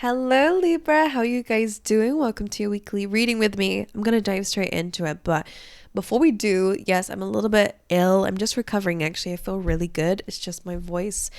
Hello Libra, how are you guys doing? Welcome to your weekly reading with me. I'm gonna dive straight into it, but before we do, yes, I'm a little bit ill. I'm just recovering actually. I feel really good. It's just my voice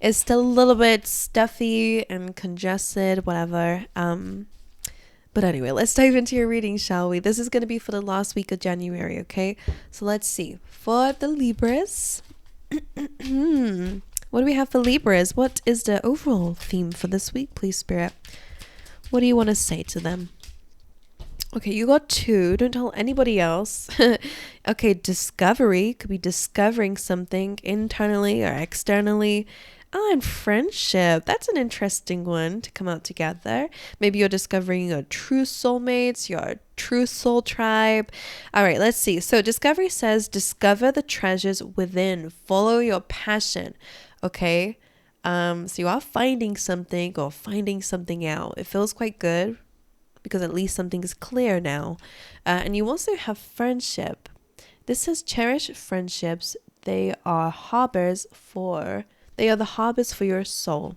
is still a little bit stuffy and congested, whatever. But anyway, let's dive into your reading, shall we? This is gonna be for the last week of January, okay? So let's see. For the Libras. What do we have for Libras? What is the overall theme for this week, please, Spirit? What do you want to say to them? Okay, you got two. Don't tell anybody else. Okay, discovery. Could be discovering something internally or externally. Oh, and friendship. That's an interesting one to come out together. Maybe you're discovering your true soulmates, your true soul tribe. All right, let's see. So discovery says, discover the treasures within. Follow your passion. Okay. So you are finding something or finding something out. It feels quite good because at least something is clear now. And you also have friendship. This says cherish friendships. They are the harbors for your soul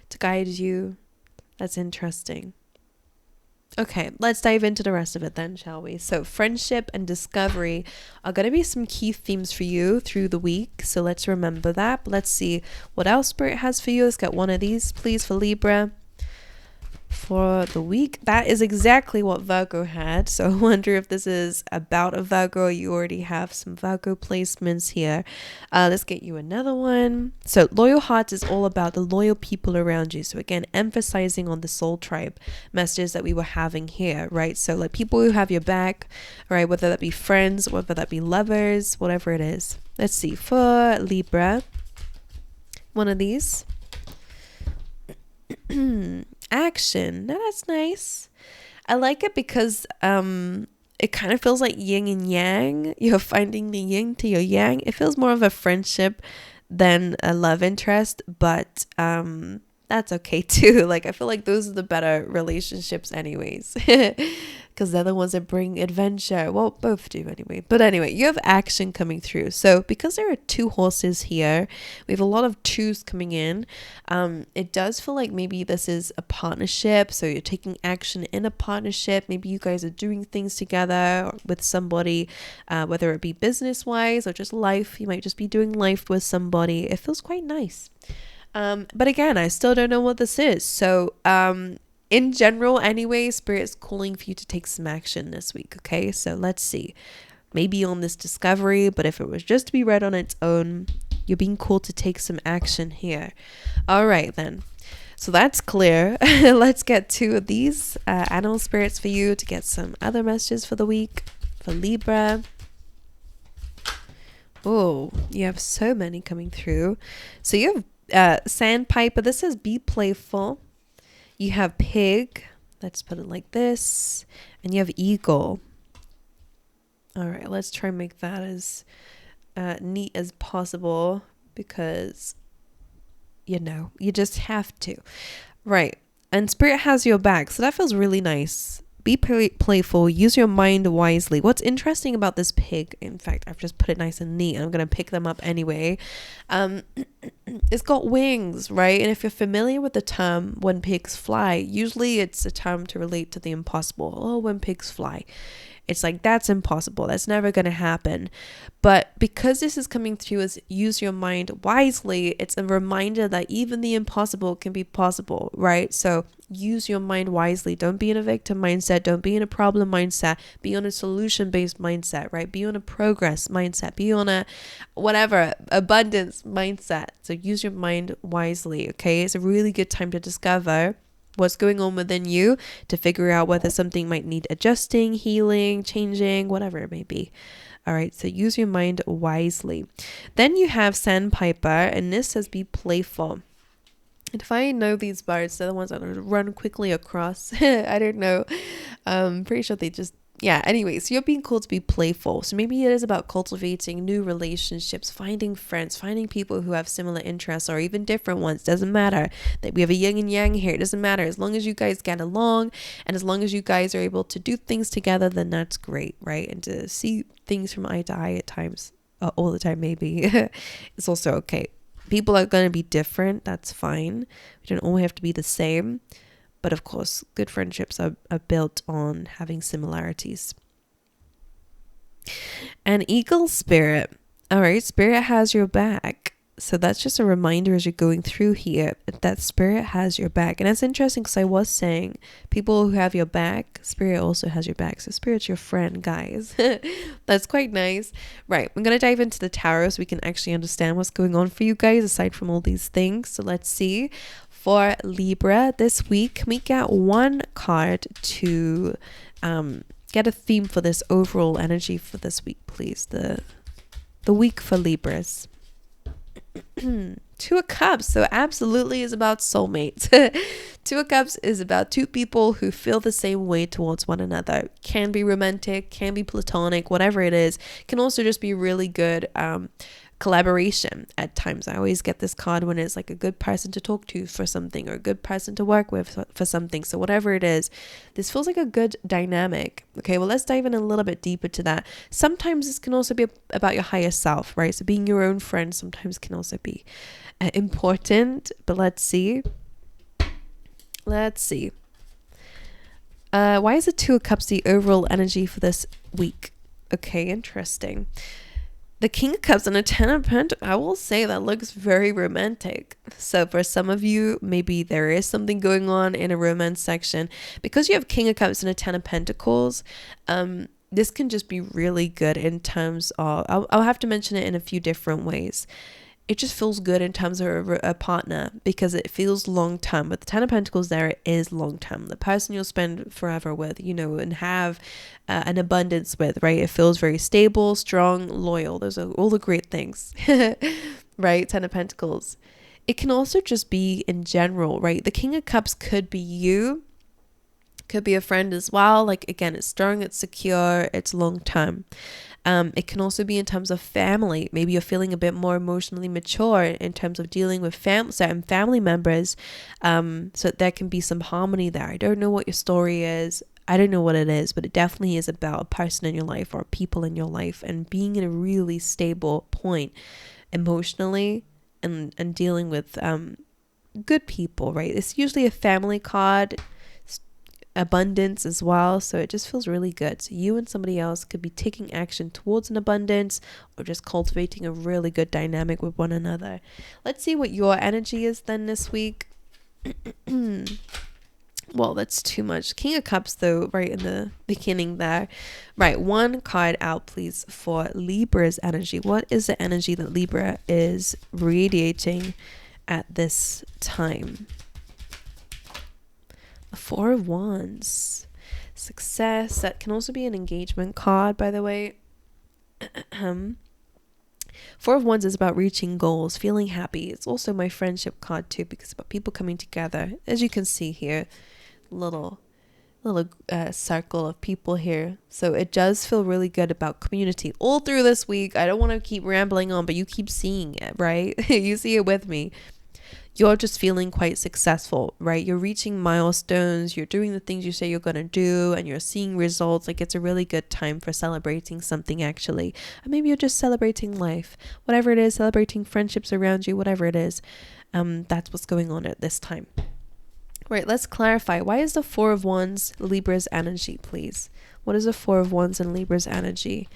to guide you. That's interesting. Okay, let's dive into the rest of it then, shall we? So friendship and discovery are going to be some key themes for you through the week. So let's remember that. But let's see what else Spirit has for you. Let's get one of these, please, for Libra. For the week, that is exactly what Virgo had. So I wonder if this is about a Virgo or you already have some Virgo placements here. Let's get you another one. So loyal hearts is all about the loyal people around you. So again, emphasizing on the soul tribe messages that we were having here, right? So like people who have your back, right? Whether that be friends, whether that be lovers, whatever it is. Let's see, for Libra, one of these. Action. Now that's nice. I like it because it kind of feels like yin and yang. You're finding the yin to your yang. It feels more of a friendship than a love interest, but that's okay too. Like I feel like those are the better relationships anyways. Because they're the ones that bring adventure. Well, both do anyway. But anyway, you have action coming through. So because there are two horses here, we have a lot of twos coming in. It does feel like maybe this is a partnership. So you're taking action in a partnership. Maybe you guys are doing things together with somebody, whether it be business-wise or just life. You might just be doing life with somebody. It feels quite nice. But again, I still don't know what this is. So, in general, anyway, Spirit's calling for you to take some action this week. Okay, so let's see. Maybe on this discovery, but if it was just to be read on its own, you're being called to take some action here. All right, then. So that's clear. Let's get to these animal spirits for you to get some other messages for the week. For Libra. Oh, you have so many coming through. So you have sandpiper. This says be playful. You have pig. Let's put it like this. And you have eagle. All right, let's try and make that as neat as possible because, you know, you just have to. Right. And Spirit has your back. So that feels really nice. Be playful. Use your mind wisely. What's interesting about this pig, in fact, I've just put it nice and neat. I'm going to pick them up anyway. It's got wings, right? And if you're familiar with the term when pigs fly, usually it's a term to relate to the impossible. Oh, when pigs fly. It's like, that's impossible. That's never going to happen. But because this is coming through as use your mind wisely, it's a reminder that even the impossible can be possible, right? So use your mind wisely. Don't be in a victim mindset. Don't be in a problem mindset. Be on a solution-based mindset, right? Be on a progress mindset. Be on a whatever, abundance mindset. So use your mind wisely, okay? It's a really good time to discover what's going on within you to figure out whether something might need adjusting, healing, changing, whatever it may be. All right, so use your mind wisely. Then you have sandpiper, and this says be playful. And if I know these birds, they're the ones that run quickly across. I don't know. Pretty sure they just, yeah, anyways, you're being called to be playful. So maybe it is about cultivating new relationships, finding friends, finding people who have similar interests or even different ones. Doesn't matter that we have a yin and yang here. It doesn't matter. As long as you guys get along and as long as you guys are able to do things together, then that's great, right? And to see things from eye to eye at times, all the time maybe, it's also okay. People are going to be different. That's fine. We don't all have to be the same. But of course, good friendships are built on having similarities. And Eagle Spirit. All right, Spirit has your back. So that's just a reminder as you're going through here that Spirit has your back. And that's interesting because I was saying people who have your back, Spirit also has your back. So Spirit's your friend, guys. That's quite nice. Right, I'm going to dive into the tarot so we can actually understand what's going on for you guys aside from all these things. So let's see. For Libra this week, can we get one card to get a theme for this overall energy for this week, please? The week for Libras. Two of Cups. So absolutely is about soulmates. Two of Cups is about two people who feel the same way towards one another. Can be romantic, can be platonic, whatever it is. Can also just be really good collaboration at times. I always get this card when it's like a good person to talk to for something or a good person to work with for something. So whatever it is, this feels like a good dynamic. Okay, well, let's dive in a little bit deeper to that. Sometimes this can also be about your higher self, right? So being your own friend sometimes can also be important. But let's see. Why is the Two of Cups the overall energy for this week? Okay, interesting. The King of Cups and a Ten of Pentacles, I will say that looks very romantic. So for some of you, maybe there is something going on in a romance section. Because you have King of Cups and a Ten of Pentacles, this can just be really good in terms of, I'll have to mention it in a few different ways. It just feels good in terms of a partner because it feels long term. With the Ten of Pentacles there, it is long term. The person you'll spend forever with, and have an abundance with, right? It feels very stable, strong, loyal. Those are all the great things, right? Ten of Pentacles. It can also just be in general, right? The King of Cups could be you, could be a friend as well. Like, again, it's strong, it's secure, it's long term. It can also be in terms of family. Maybe you're feeling a bit more emotionally mature in terms of dealing with certain family members. So there can be some harmony there. I don't know what your story is. I don't know what it is, but it definitely is about a person in your life or people in your life and being in a really stable point emotionally and dealing with good people, right? It's usually a family card. Abundance as well, so it just feels really good. So you and somebody else could be taking action towards an abundance or just cultivating a really good dynamic with one another. Let's see what your energy is then this week. Well, that's too much. King of Cups though, right in the beginning there. Right, one card out please for Libra's energy. What is the energy that Libra is radiating at this time? Four of Wands. Success. That can also be an engagement card, by the way. Four of Wands is about reaching goals, feeling happy. It's also my friendship card too, because it's about people coming together. As you can see here, little circle of people here. So it does feel really good about community all through this week. I don't want to keep rambling on, but you keep seeing it, right? You see it with me. You're just feeling quite successful, right? You're reaching milestones, you're doing the things you say you're going to do, and you're seeing results. Like, it's a really good time for celebrating something, actually. And maybe you're just celebrating life, whatever it is, celebrating friendships around you, whatever it is. That's what's going on at this time. Right, let's clarify. Why is the Four of Wands Libra's energy, please? What is the Four of Wands and Libra's energy?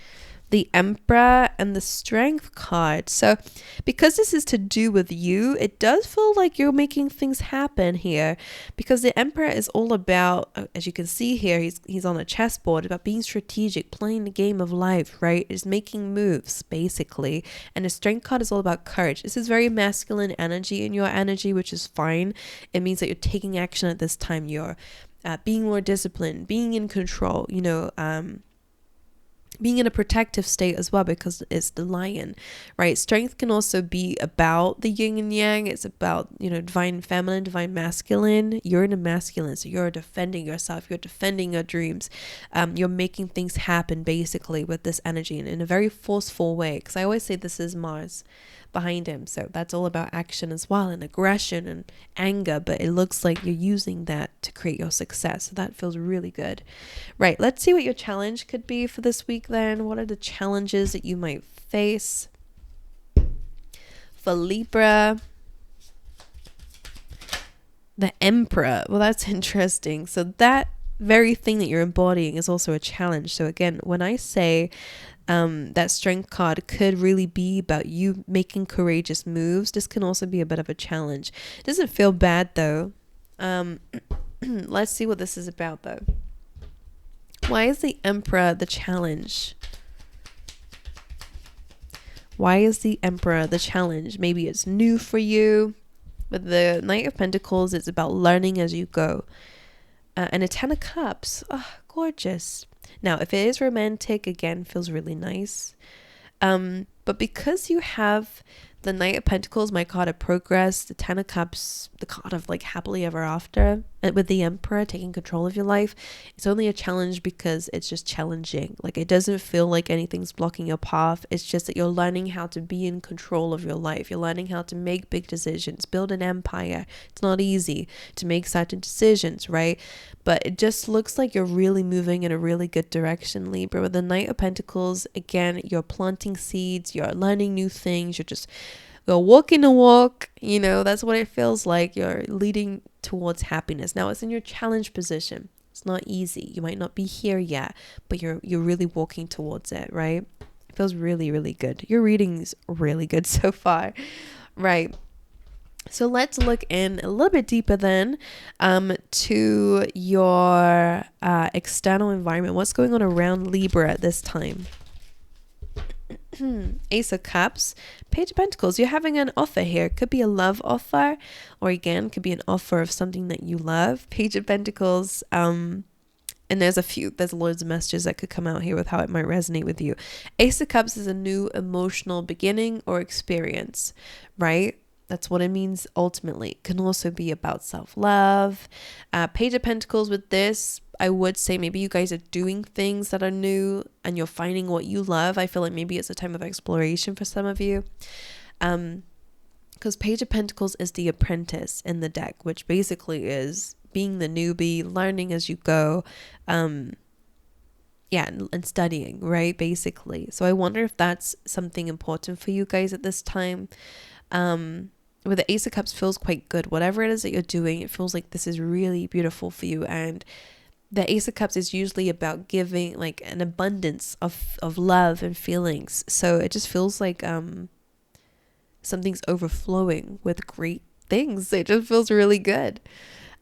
The Emperor and the Strength card. So because this is to do with you, it does feel like you're making things happen here, because the Emperor is all about, as you can see here, he's on a chessboard, about being strategic, playing the game of life, right? Is making moves basically. And the Strength card is all about courage. This is very masculine energy in your energy, which is fine. It means that you're taking action at this time. You're being more disciplined, being in control, being in a protective state as well, because it's the Lion, right? Strength can also be about the yin and yang. It's about, divine feminine, divine masculine. You're in a masculine, so you're defending yourself. You're defending your dreams. You're making things happen basically with this energy in a very forceful way. Because I always say this is Mars behind him. So that's all about action as well, and aggression and anger, but it looks like you're using that to create your success. So that feels really good. Right, let's see what your challenge could be for this week then. What are the challenges that you might face for Libra? The Emperor. Well, that's interesting. So that very thing that you're embodying is also a challenge. So again, when I say that strength card could really be about you making courageous moves, this can also be a bit of a challenge. It doesn't feel bad though. Let's see what this is about though. Why is the Emperor the challenge? Why is the Emperor the challenge? Maybe it's new for you. With the Knight of Pentacles, it's about learning as you go. And a Ten of Cups. Oh, gorgeous. Now, if it is romantic, again, feels really nice. But because you have the Knight of Pentacles, my card of progress, the Ten of Cups, the card of like happily ever after, and with the Emperor taking control of your life, it's only a challenge because it's just challenging. Like it doesn't feel like anything's blocking your path. It's just that you're learning how to be in control of your life. You're learning how to make big decisions, build an empire. It's not easy to make certain decisions, right? But it just looks like you're really moving in a really good direction, Libra. With the Knight of Pentacles, again, you're planting seeds, you're learning new things, you're walking the walk, you know, that's what it feels like. You're leading towards happiness. Now it's in your challenge position. It's not easy. You might not be here yet, but you're really walking towards it, right? It feels really, really good. Your reading's really good so far, right? So let's look in a little bit deeper then to your external environment. What's going on around Libra at this time? Ace of Cups, Page of Pentacles. You're having an offer here. Could be a love offer, or again, could be an offer of something that you love. Page of Pentacles, and there's loads of messages that could come out here with how it might resonate with you. Ace of Cups is a new emotional beginning or experience, right? That's what it means ultimately. It can also be about self-love. Page of Pentacles with this, I would say maybe you guys are doing things that are new and you're finding what you love. I feel like maybe it's a time of exploration for some of you. Because Page of Pentacles is the apprentice in the deck, which basically is being the newbie, learning as you go. And studying, right? Basically. So I wonder if that's something important for you guys at this time. With the Ace of Cups feels quite good. Whatever it is that you're doing, it feels like this is really beautiful for you. And the Ace of Cups is usually about giving like an abundance of love and feelings. So it just feels like something's overflowing with great things. It just feels really good.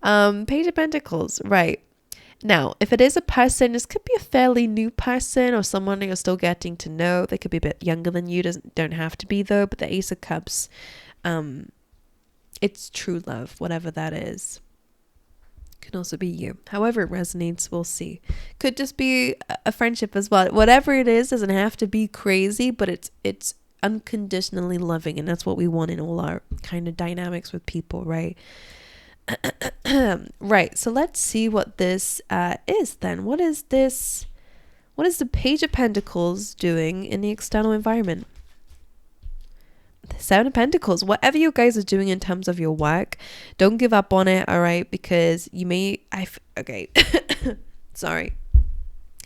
Page of Pentacles, right. Now, if it is a person, this could be a fairly new person or someone you're still getting to know. They could be a bit younger than you. Don't have to be though. But the Ace of Cups, it's true love, whatever that is. Can also be you. However it resonates, we'll see. Could just be a friendship as well. Whatever it is, doesn't have to be crazy, but it's unconditionally loving, and that's what we want in all our kind of dynamics with people, right? Right. So let's see what this is then. What is this? What is the Page of Pentacles doing in the external environment? The Seven of Pentacles. Whatever you guys are doing in terms of your work, don't give up on it, all right? Because you may... Okay. Sorry.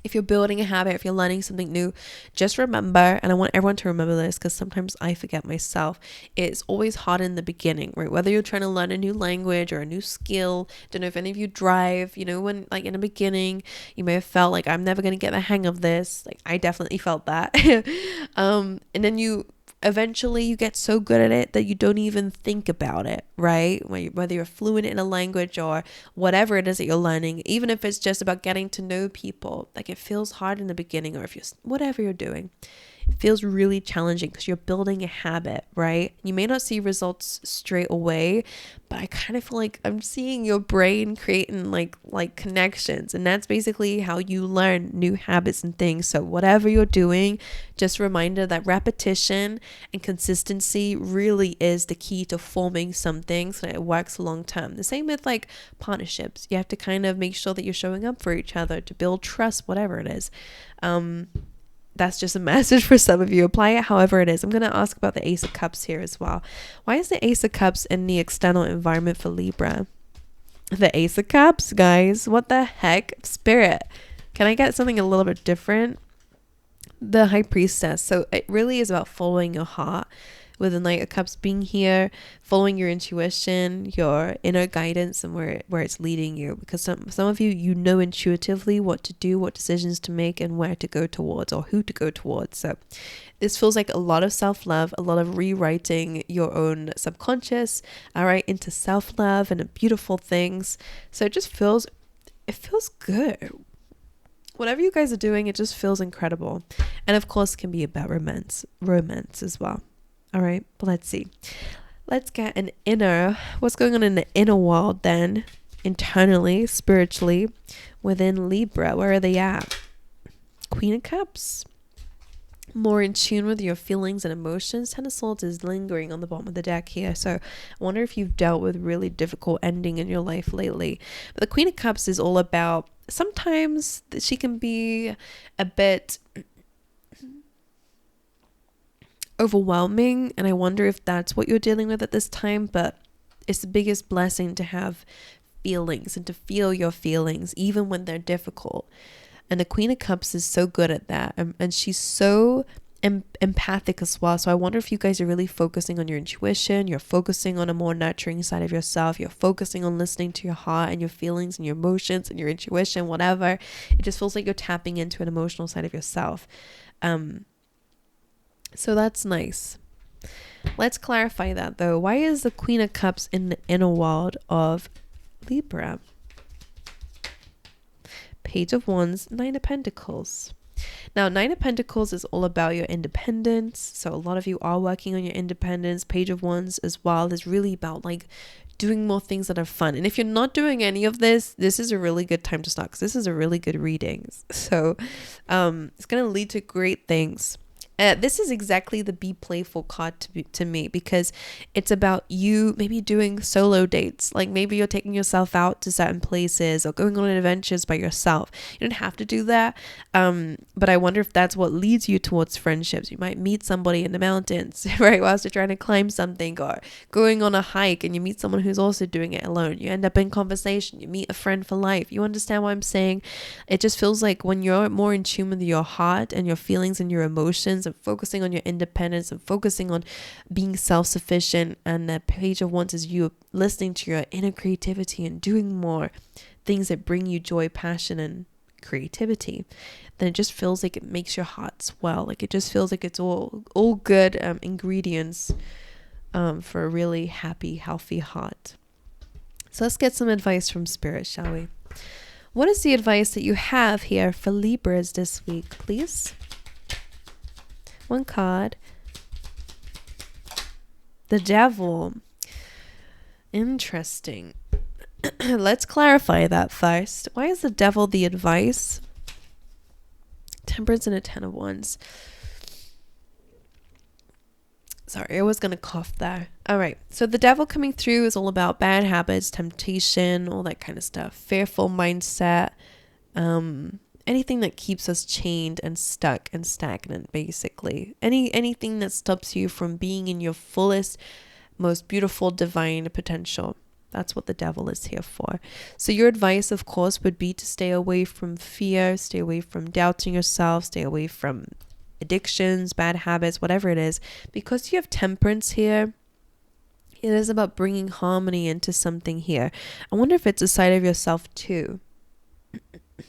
If you're building a habit, if you're learning something new, just remember, and I want everyone to remember this because sometimes I forget myself, it's always hard in the beginning, right? Whether you're trying to learn a new language or a new skill, don't know if any of you drive, you know, when like in the beginning, you may have felt like I'm never going to get the hang of this. Like I definitely felt that. And then eventually you get so good at it that you don't even think about it, right? Whether you're fluent in a language or whatever it is that you're learning, even if it's just about getting to know people, like it feels hard in the beginning, or if you're whatever you're doing, it feels really challenging because you're building a habit, right? You may not see results straight away, but I kind of feel like I'm seeing your brain creating like connections, and that's basically how you learn new habits and things. So whatever you're doing, just a reminder that repetition and consistency really is the key to forming something so that it works long term. The same with like partnerships. You have to kind of make sure that you're showing up for each other to build trust, whatever it is. That's just a message for some of you. Apply it however it is. I'm going to ask about the Ace of Cups here as well. Why is the Ace of Cups in the external environment for Libra? The Ace of Cups, guys. What the heck? Spirit. Can I get something a little bit different? The High Priestess. So it really is about following your heart. with the Knight of Cups being here, following your intuition, your inner guidance, and where it's leading you. Because some of you, you know intuitively what to do, what decisions to make, and where to go towards, or who to go towards. So this feels like a lot of self-love, a lot of rewriting your own subconscious, all right, into self-love and beautiful things. So it feels good. Whatever you guys are doing, it just feels incredible. And of course, it can be about romance as well. All right, but let's see. Let's get what's going on in the inner world then, internally, spiritually, within Libra. Where are they at? Queen of Cups. More in tune with your feelings and emotions. Ten of Swords is lingering on the bottom of the deck here. So I wonder if you've dealt with really difficult ending in your life lately. But the Queen of Cups is all about, sometimes she can be a bit overwhelming, and I wonder if that's what you're dealing with at this time. But it's the biggest blessing to have feelings and to feel your feelings even when they're difficult. And the Queen of Cups is so good at that, and she's so empathic as well. So I wonder if you guys are really focusing on your intuition, you're focusing on a more nurturing side of yourself, you're focusing on listening to your heart and your feelings and your emotions and your intuition, whatever. It just feels like you're tapping into an emotional side of yourself. So that's nice. Let's clarify that though. Why is the Queen of Cups in the inner world of Libra? Page of Wands, Nine of Pentacles. Now, Nine of Pentacles is all about your independence. So a lot of you are working on your independence. Page of Wands as well is really about like doing more things that are fun. And if you're not doing any of this, this is a really good time to start, because this is a really good reading. So it's going to lead to great things. This is exactly the Be Playful card to me, because it's about you maybe doing solo dates. Like maybe you're taking yourself out to certain places or going on adventures by yourself. You don't have to do that. But I wonder if that's what leads you towards friendships. You might meet somebody in the mountains, right, whilst you're trying to climb something, or going on a hike and you meet someone who's also doing it alone. You end up in conversation. You meet a friend for life. You understand what I'm saying? It just feels like when you're more in tune with your heart and your feelings and your emotions, and focusing on your independence and focusing on being self-sufficient, and the Page of Wands is you listening to your inner creativity and doing more things that bring you joy, passion, and creativity, then it just feels like it makes your heart swell. Like it just feels like it's all good ingredients for a really happy, healthy heart. So let's get some advice from Spirit, shall we? What is the advice that you have here for Libras this week, please? One card. The Devil. Interesting. Let's clarify that first. Why is the Devil the advice? Temperance and a Ten of Wands. Sorry, I was going to cough there. All right. So the Devil coming through is all about bad habits, temptation, all that kind of stuff. Fearful mindset. Anything that keeps us chained and stuck and stagnant, basically. Anything that stops you from being in your fullest, most beautiful, divine potential. That's what the Devil is here for. So your advice, of course, would be to stay away from fear, stay away from doubting yourself, stay away from addictions, bad habits, whatever it is. Because you have Temperance here, it is about bringing harmony into something here. I wonder if it's a side of yourself too.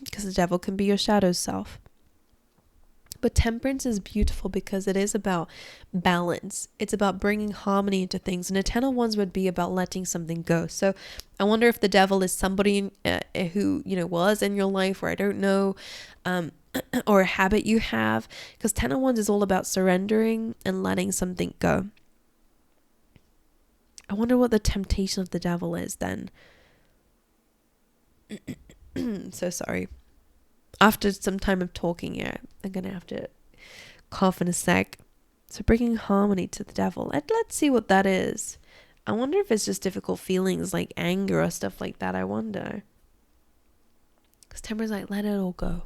Because the Devil can be your shadow self. But Temperance is beautiful because it is about balance. It's about bringing harmony into things. And a Ten of Wands would be about letting something go. So I wonder if the Devil is somebody who, was in your life, or I don't know, or a habit you have. Because Ten of Wands is all about surrendering and letting something go. I wonder what the temptation of the Devil is then. So sorry. After some time of talking here, I'm going to have to cough in a sec. So bringing harmony to the Devil. Let's see what that is. I wonder if it's just difficult feelings like anger or stuff like that. I wonder. Because Temperance like, let it all go.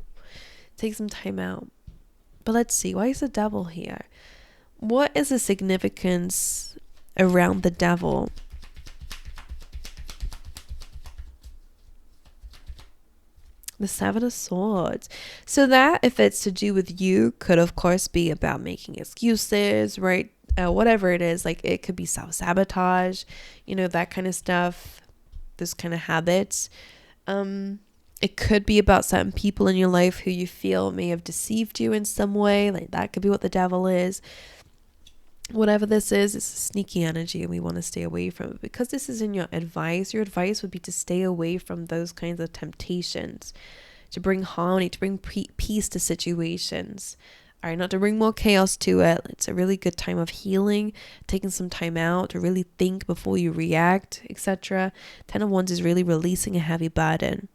Take some time out. But let's see. Why is the Devil here? What is the significance around the Devil? The Seven of Swords. So that, if it's to do with you, could of course be about making excuses, right? whatever it is, like it could be self-sabotage, that kind of stuff, this kind of habits. It could be about certain people in your life who you feel may have deceived you in some way. Like that could be what the devil is. Whatever this is, it's a sneaky energy and we want to stay away from it. Because this is in your advice would be to stay away from those kinds of temptations, to bring harmony, to bring peace to situations. All right, not to bring more chaos to it. It's a really good time of healing, taking some time out to really think before you react, etc. 10 of Wands is really releasing a heavy burden.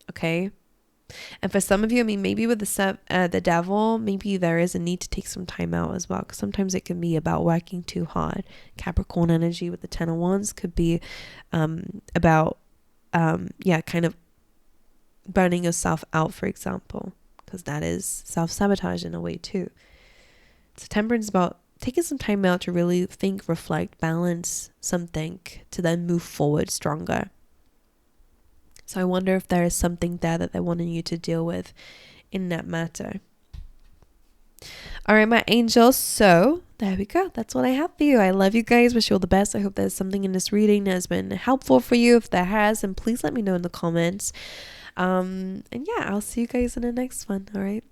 Okay? And for some of you, maybe with the devil, maybe there is a need to take some time out as well, because sometimes it can be about working too hard. Capricorn energy with the 10 of Wands could be about kind of burning yourself out, for example, because that is self-sabotage in a way too. So Temperance is about taking some time out to really think, reflect, balance something to then move forward stronger. So I wonder if there is something there that they're wanting you to deal with in that matter. All right, my angels. So there we go. That's what I have for you. I love you guys. Wish you all the best. I hope there's something in this reading that has been helpful for you. If there has, then please let me know in the comments. And yeah, I'll see you guys in the next one. All right.